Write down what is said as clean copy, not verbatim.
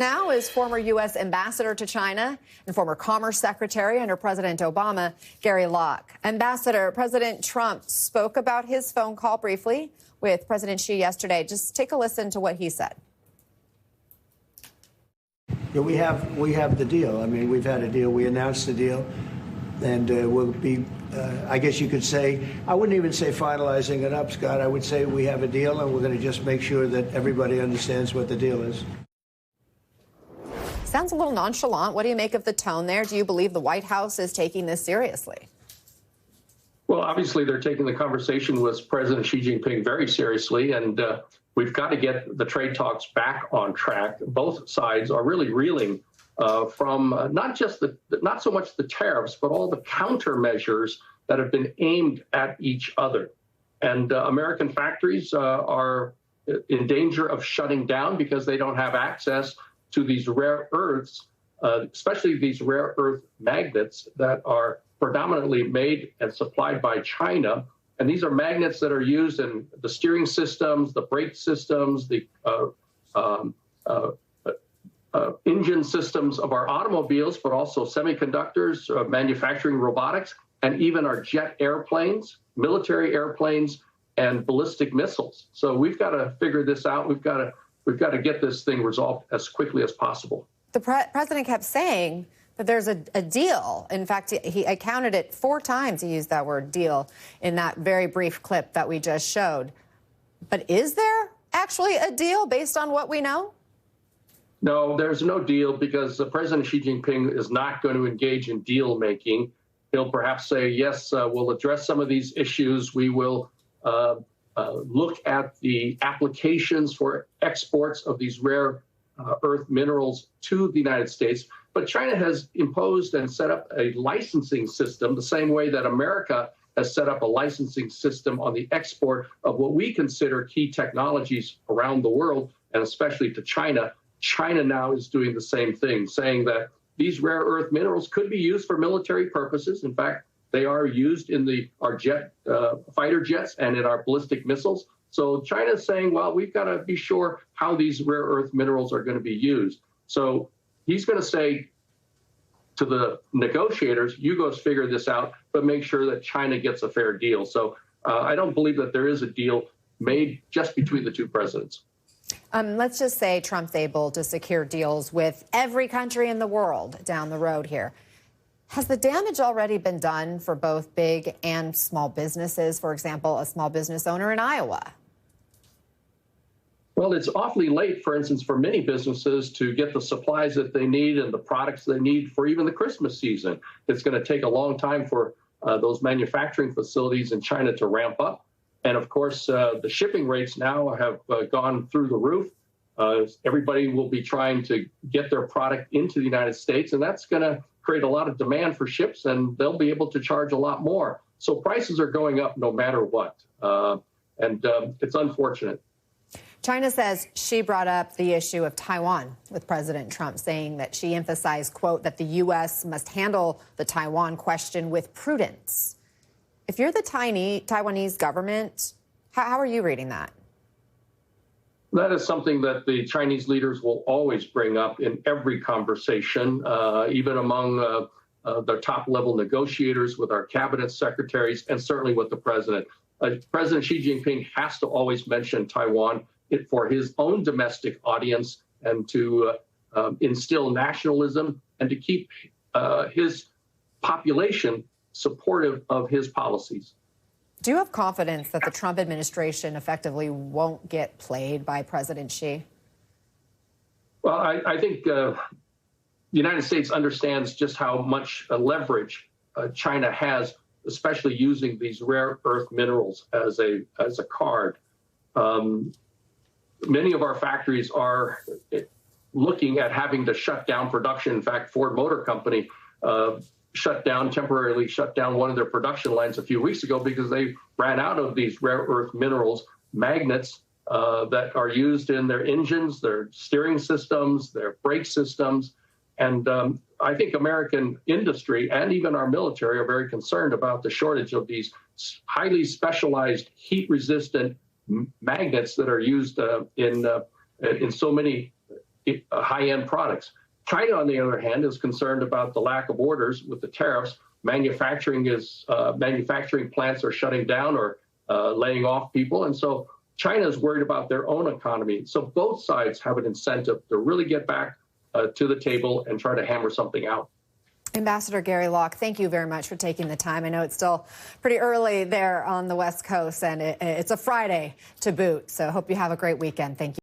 Now is former U.S. ambassador to China and former Commerce Secretary under President Obama, Gary Locke. Ambassador, President Trump spoke about his phone call briefly with President Xi yesterday. Just take a listen to what he said. Yeah, we have the deal. I mean, we've had a deal. We announced the deal, and we'll be, I guess you could say, I wouldn't even say finalizing it up, Scott. I would say we have a deal, and we're going to just make sure that everybody understands what the deal is. Sounds a little nonchalant. What do you make of the tone there? Do you believe the White House is taking this seriously? Well, obviously, they're taking the conversation with President Xi Jinping very seriously, and we've got to get the trade talks back on track. Both sides are really reeling from not so much the tariffs, but all the countermeasures that have been aimed at each other. And American factories are in danger of shutting down because they don't have access to these rare earths, especially these rare earth magnets that are predominantly made and supplied by China. And these are magnets that are used in the steering systems, the brake systems, the engine systems of our automobiles, but also semiconductors, manufacturing robotics, and even our jet airplanes, military airplanes, and ballistic missiles. So we've got to figure this out. We've got to get this thing resolved as quickly as possible. The president kept saying that there's a deal. In fact, I counted it 4 times. He used that word deal in that very brief clip that we just showed. But is there actually a deal based on what we know? No, there's no deal because President Xi Jinping is not going to engage in deal making. He'll perhaps say, yes, we'll address some of these issues. We will look at the applications for exports of these rare earth minerals to the United States. But China has imposed and set up a licensing system the same way that America has set up a licensing system on the export of what we consider key technologies around the world, and especially to China. China now is doing the same thing, saying that these rare earth minerals could be used for military purposes. In fact, they are used in our fighter jets and in our ballistic missiles. So China is saying, well, we've got to be sure how these rare earth minerals are going to be used. So he's going to say to the negotiators, you go figure this out, but make sure that China gets a fair deal. So I don't believe that there is a deal made just between the two presidents. Let's just say Trump's able to secure deals with every country in the world down the road here. Has the damage already been done for both big and small businesses? For example, a small business owner in Iowa. Well, it's awfully late, for instance, for many businesses to get the supplies that they need and the products they need for even the Christmas season. It's going to take a long time for those manufacturing facilities in China to ramp up. And of course, the shipping rates now have gone through the roof. Everybody will be trying to get their product into the United States, and that's going to create a lot of demand for ships, and they'll be able to charge a lot more. So prices are going up no matter what. And it's unfortunate. China says she brought up the issue of Taiwan with President Trump, saying that she emphasized, quote, that the U.S. must handle the Taiwan question with prudence. If you're the Taiwanese government, how are you reading that? That is something that the Chinese leaders will always bring up in every conversation, even among their top-level negotiators with our cabinet secretaries and certainly with the president. President Xi Jinping has to always mention Taiwan for his own domestic audience and to instill nationalism and to keep his population supportive of his policies. Do you have confidence that the Trump administration effectively won't get played by President Xi? Well, I think the United States understands just how much leverage China has, especially using these rare earth minerals as a card. Many of our factories are looking at having to shut down production. In fact, Ford Motor Company temporarily shut down one of their production lines a few weeks ago because they ran out of these rare earth minerals, magnets that are used in their engines, their steering systems, their brake systems. And I think American industry and even our military are very concerned about the shortage of these highly specialized heat-resistant magnets that are used in so many high-end products. China, on the other hand, is concerned about the lack of orders with the tariffs. Manufacturing plants are shutting down or laying off people. And so China is worried about their own economy. So both sides have an incentive to really get back to the table and try to hammer something out. Ambassador Gary Locke, thank you very much for taking the time. I know it's still pretty early there on the West Coast, and it's a Friday to boot. So I hope you have a great weekend. Thank you.